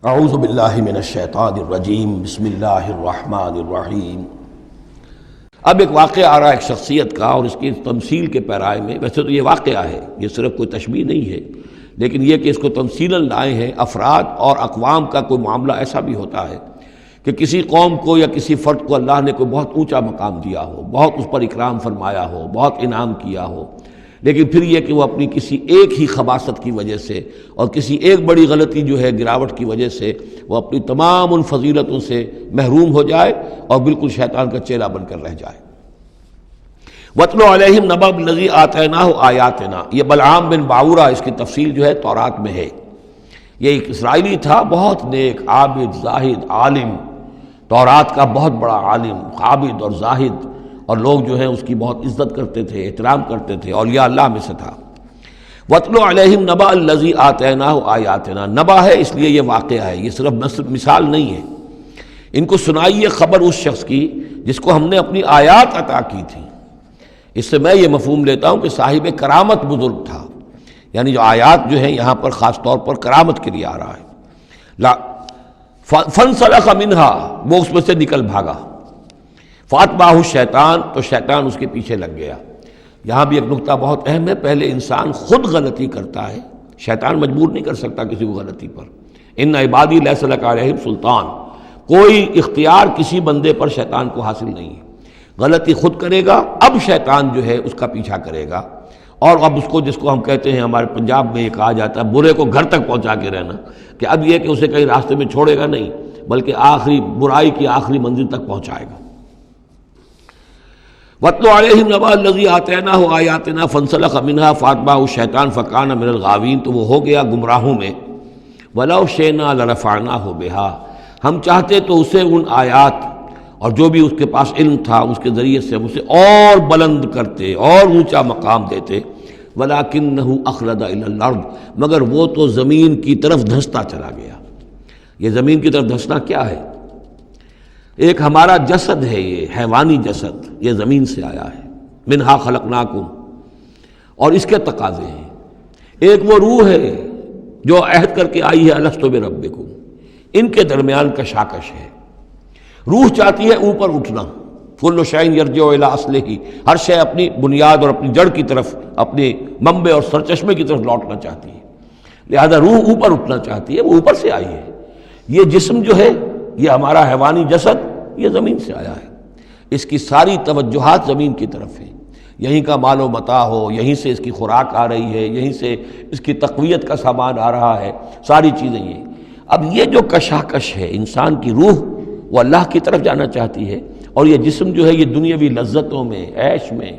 اعوذ باللہ من الشیطان الرجیم بسم اللہ الرحمن الرحیم۔ اب ایک واقعہ آ رہا ہے ایک شخصیت کا، اور اس کی تمثیل کے پیرائے میں، ویسے تو یہ واقعہ ہے، یہ صرف کوئی تشبیہ نہیں ہے، لیکن یہ کہ اس کو تمثیلاً لائے ہیں۔ افراد اور اقوام کا کوئی معاملہ ایسا بھی ہوتا ہے کہ کسی قوم کو یا کسی فرد کو اللہ نے کوئی بہت اونچا مقام دیا ہو، بہت اس پر اکرام فرمایا ہو، بہت انعام کیا ہو، لیکن پھر یہ کہ وہ اپنی کسی ایک ہی خباثت کی وجہ سے اور کسی ایک بڑی غلطی جو ہے گراوٹ کی وجہ سے وہ اپنی تمام ان فضیلتوں سے محروم ہو جائے اور بالکل شیطان کا چیلا بن کر رہ جائے۔ وَاتْلُ عَلَيْهِمْ نَبَأَ الَّذِي آتَيْنَاهُ آيَاتِنَا، یہ بلعام بن باورہ، اس کی تفصیل جو ہے تورات میں ہے۔ یہ ایک اسرائیلی تھا، بہت نیک، عابد، زاہد، عالم، تورات کا بہت بڑا عالم، عابد اور زاہد، اور لوگ جو ہیں اس کی بہت عزت کرتے تھے، احترام کرتے تھے، اولیاء اللہ میں سے تھا۔ وَاتْلُ عَلَيْهِمْ نَبَأَ الَّذِي آتَيْنَاهُ آيَاتِنَا، نبأ ہے اس لیے یہ واقعہ ہے، یہ صرف مثال نہیں ہے۔ ان کو سنائیے خبر اس شخص کی جس کو ہم نے اپنی آیات عطا کی تھی۔ اس سے میں یہ مفہوم لیتا ہوں کہ صاحب کرامت بزرگ تھا، یعنی جو آیات جو ہیں یہاں پر خاص طور پر کرامت کے لیے آ رہا ہے۔ فَانْسَلَخَ مِنْهَا، وہ اس میں سے نکل بھاگا۔ فَأَتْبَعَهُ الشَّيْطَانُ، تو شیطان اس کے پیچھے لگ گیا۔ یہاں بھی ایک نقطہ بہت اہم ہے، پہلے انسان خود غلطی کرتا ہے، شیطان مجبور نہیں کر سکتا کسی کو غلطی پر۔ اِنَّ عِبَادِي لَيْسَ لَكَ عَلَيْهِمْ سُلْطَانٌ، کوئی اختیار کسی بندے پر شیطان کو حاصل نہیں ہے۔ غلطی خود کرے گا، اب شیطان جو ہے اس کا پیچھا کرے گا، اور اب اس کو، جس کو ہم کہتے ہیں ہمارے پنجاب میں یہ کہا جاتا ہے برے کو گھر تک پہنچا کے رہنا، کہ اب یہ کہ اسے کہیں راستے میں چھوڑے گا نہیں، بلکہ آخری برائی کی آخری منزل تک پہنچائے گا۔ وَاتْلُ عَلَيْهِمْ نَبَأَ الَّذِي آتَيْنَاهُ آيَاتِنَا فَانْسَلَخَ مِنْهَا فَأَتْبَعَهُ الشَّيْطَانُ فَكَانَ مِنَ الْغَاوِينَ، تو وہ ہو گیا گمراہوں میں۔ وَلَوْ شِئْنَا لَرَفَعْنَاهُ بِهَا، ہم چاہتے تو اسے ان آیات اور جو بھی اس کے پاس علم تھا اس کے ذریعے سے ہم اسے اور بلند کرتے اور اونچا مقام دیتے۔ وَلَكِنَّهُ أَخْلَدَ إِلَى الْأَرْضِ، مگر وہ تو زمین کی طرف دھنستا چلا گیا۔ یہ زمین کی طرف دھنسنا کیا ہے؟ ایک ہمارا جسد ہے، یہ حیوانی جسد، یہ زمین سے آیا ہے۔ منہا خلقناکم، اور اس کے تقاضے ہیں۔ ایک وہ روح ہے جو عہد کر کے آئی ہے الستو بربکم، ان کے درمیان کشاکش ہے۔ روح چاہتی ہے اوپر اٹھنا، کل شیء یرجع الی اصلہ، ہر شے اپنی بنیاد اور اپنی جڑ کی طرف، اپنے منبع اور سرچشمے کی طرف لوٹنا چاہتی ہے، لہذا روح اوپر اٹھنا چاہتی ہے، وہ اوپر سے آئی ہے۔ یہ جسم جو ہے، یہ ہمارا حیوانی جسد، یہ زمین سے آیا ہے، اس کی ساری توجہات زمین کی طرف ہیں، یہیں کا مال و متاع ہو، یہیں سے اس کی خوراک آ رہی ہے، یہیں سے اس کی تقویت کا سامان آ رہا ہے، ساری چیزیں یہ۔ اب یہ جو کشاکش ہے، انسان کی روح وہ اللہ کی طرف جانا چاہتی ہے، اور یہ جسم جو ہے یہ دنیاوی لذتوں میں، عیش میں،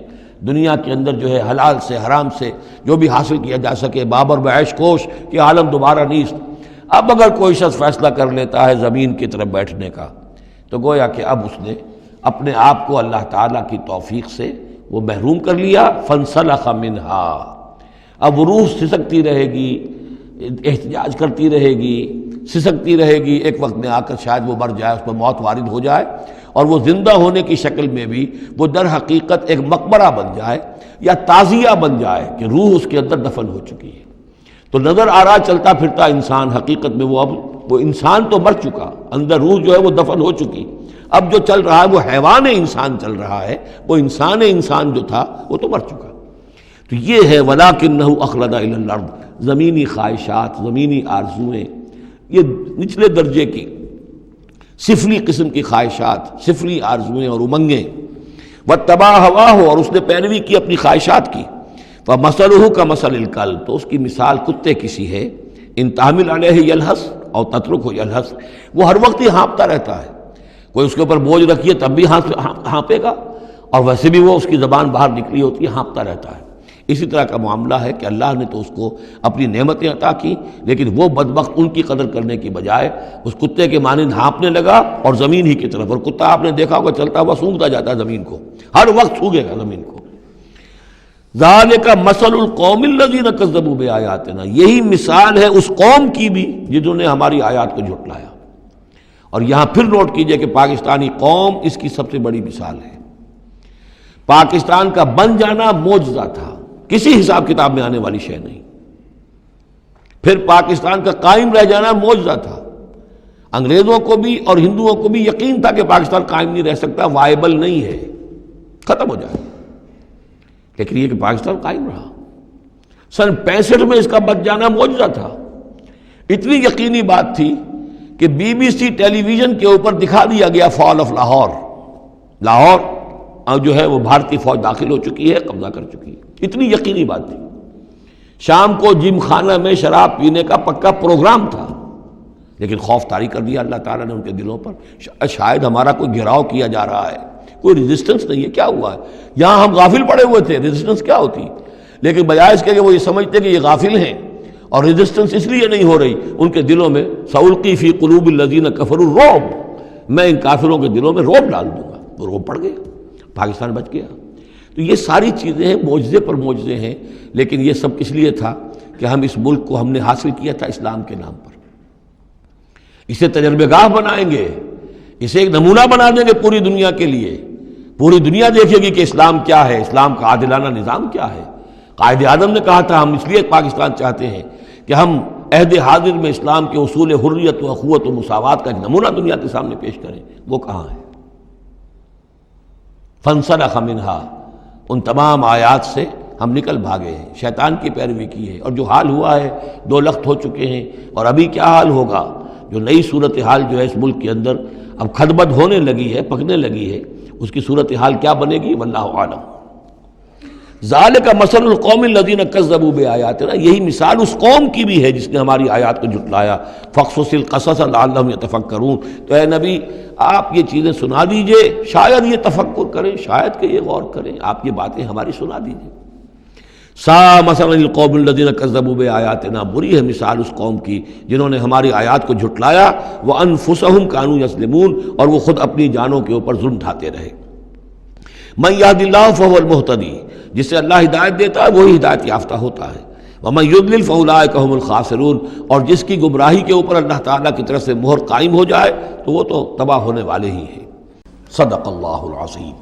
دنیا کے اندر جو ہے حلال سے حرام سے جو بھی حاصل کیا جا سکے، بابر بعیش کوش کہ عالم دوبارہ نیست۔ اب اگر کوئی شخص فیصلہ کر لیتا ہے زمین کی طرف بیٹھنے کا، تو گویا کہ اب اس نے اپنے آپ کو اللہ تعالیٰ کی توفیق سے وہ محروم کر لیا۔ فَانْسَلَخَ مِنْهَا، اب وہ روح سسکتی رہے گی، احتجاج کرتی رہے گی، سسکتی رہے گی، ایک وقت میں آ کر شاید وہ مر جائے، اس پر موت وارد ہو جائے، اور وہ زندہ ہونے کی شکل میں بھی وہ در حقیقت ایک مقبرہ بن جائے یا تعزیہ بن جائے کہ روح اس کے اندر دفن ہو چکی ہے۔ تو نظر آ رہا چلتا پھرتا انسان، حقیقت میں وہ انسان تو مر چکا، اندر روح جو ہے وہ دفن ہو چکی، اب جو چل رہا ہے وہ حیوان انسان چل رہا ہے، وہ انسان جو تھا وہ تو مر چکا۔ تو یہ ہے وَلَكِنَّهُ أَخْلَدَ إِلَى الْأَرْضِ، زمینی خواہشات، زمینی آرزوئیں، یہ نچلے درجے کی سفلی قسم کی خواہشات، سفلی آرزوئیں اور امنگیں۔ وَاتَّبَعَ هَوَاهُ، اور اس نے پیروی کی اپنی خواہشات کی۔ فَمَثَلُهُ كَمَثَلِ الْكَلْبِ، تو اس کی مثال کتے کی سی ہے۔ إِن تَحْمِلْ عَلَيْهِ يَلْهَثْ أَوْ تَتْرُكْهُ يَلْهَثْ، وہ ہر وقت ہی ہانپتا رہتا ہے، کوئی اس کے اوپر بوجھ رکھیے تب بھی ہانپے گا، اور ویسے بھی وہ اس کی زبان باہر نکلی ہوتی ہے، ہانپتا رہتا ہے۔ اسی طرح کا معاملہ ہے کہ اللہ نے تو اس کو اپنی نعمتیں عطا کی، لیکن وہ بدبخت ان کی قدر کرنے کی بجائے اس کتے کے مانند ہانپنے لگا اور زمین ہی کی طرف، اور کتا آپ نے دیکھا ہوگا چلتا ہوا سونگتا جاتا ہے زمین کو، ہر وقت سونگے گا زمین کو۔ ذالک مثل القوم الذین کذبوا بآیاتنا، یہی مثال ہے اس قوم کی بھی جنہوں نے ہماری آیات کو جھٹلایا۔ اور یہاں پھر نوٹ کیجئے کہ پاکستانی قوم اس کی سب سے بڑی مثال ہے۔ پاکستان کا بن جانا معجزہ تھا، کسی حساب کتاب میں آنے والی شے نہیں۔ پھر پاکستان کا قائم رہ جانا معجزہ تھا، انگریزوں کو بھی اور ہندوؤں کو بھی یقین تھا کہ پاکستان قائم نہیں رہ سکتا، وائبل نہیں ہے، ختم ہو جائے، لیکن یہ کہ پاکستان قائم رہا۔ سن 65 میں اس کا بچ جانا معجزہ تھا۔ اتنی یقینی بات تھی کہ BBC ٹیلی ویژن کے اوپر دکھا دیا گیا فال آف لاہور، لاہور جو ہے وہ بھارتی فوج داخل ہو چکی ہے، قبضہ کر چکی ہے، اتنی یقینی بات تھی۔ شام کو جم خانہ میں شراب پینے کا پکا پروگرام تھا، لیکن خوف طاری کر دیا اللہ تعالیٰ نے ان کے دلوں پر۔ شاید ہمارا کوئی گھراؤ کیا جا رہا ہے، کوئی ریزسٹنس نہیں ہے، کیا ہوا ہے؟ یہاں ہم غافل پڑے ہوئے تھے، ریزسٹنس کیا ہوتی؟ لیکن بجائے اس کے کہ وہ یہ سمجھتے کہ یہ غافل ہیں اور ریزسٹنس اس لیے نہیں ہو رہی، ان کے دلوں میں سألقی فی قلوب الذین کفروا الرعب، میں ان کافروں کے دلوں میں رعب ڈال دوں گا۔ وہ رعب پڑ گیا، پاکستان بچ گیا۔ تو یہ ساری چیزیں ہیں، معجزے پر معجزے ہیں، لیکن یہ سب کس لیے تھا کہ ہم اس ملک کو ہم نے حاصل کیا تھا اسلام کے نام پر۔ اسے تجربہ گاہ بنائیں گے، اسے ایک نمونہ بنا دیں گے پوری دنیا کے لیے، پوری دنیا دیکھے گی کہ اسلام کیا ہے، اسلام کا عادلانہ نظام کیا ہے۔ قائد اعظم نے کہا تھا ہم اس لیے پاکستان چاہتے ہیں کہ ہم عہد حاضر میں اسلام کے اصول حریت و اخوت و مساوات کا ایک نمونہ دنیا کے سامنے پیش کریں۔ وہ کہاں ہے؟ فانسلخ منہا، ان تمام آیات سے ہم نکل بھاگے ہیں، شیطان کی پیروی کی ہے، اور جو حال ہوا ہے 2 لخت ہو چکے ہیں، اور ابھی کیا حال ہوگا؟ جو نئی صورتحال جو ہے اس ملک کے اندر اب کھدبد ہونے لگی ہے، پکنے لگی ہے، اس کی صورتحال کیا بنے گی واللہ اعلم۔ ذالک مثل القوم الذین کذبوا بآیاتنا، یہی مثال اس قوم کی بھی ہے جس نے ہماری آیات کو جھٹلایا۔ فاقصص القصص لعلہم یتفکرون، تو اے نبی آپ یہ چیزیں سنا دیجئے، شاید یہ تفکر کریں، شاید کہ یہ غور کریں، آپ یہ باتیں ہماری سنا دیجئے۔ سا مثلا القوم الذین کذبوا بآیاتنا، بری ہے مثال اس قوم کی جنہوں نے ہماری آیات کو جھٹلایا، وانفسہم کانوا یظلمون، اور وہ خود اپنی جانوں کے اوپر ظلم ڈھاتے رہے۔ من یہد اللہ فہو المہتدی، جسے اللہ ہدایت دیتا ہے وہی ہدایت یافتہ ہوتا ہے، ومن یضلل فاولئک هم الخاسرون، اور جس کی گمراہی کے اوپر اللہ تعالیٰ کی طرف سے مہر قائم ہو جائے تو وہ تو تباہ ہونے والے ہی ہیں۔ صدق اللہ العظیم۔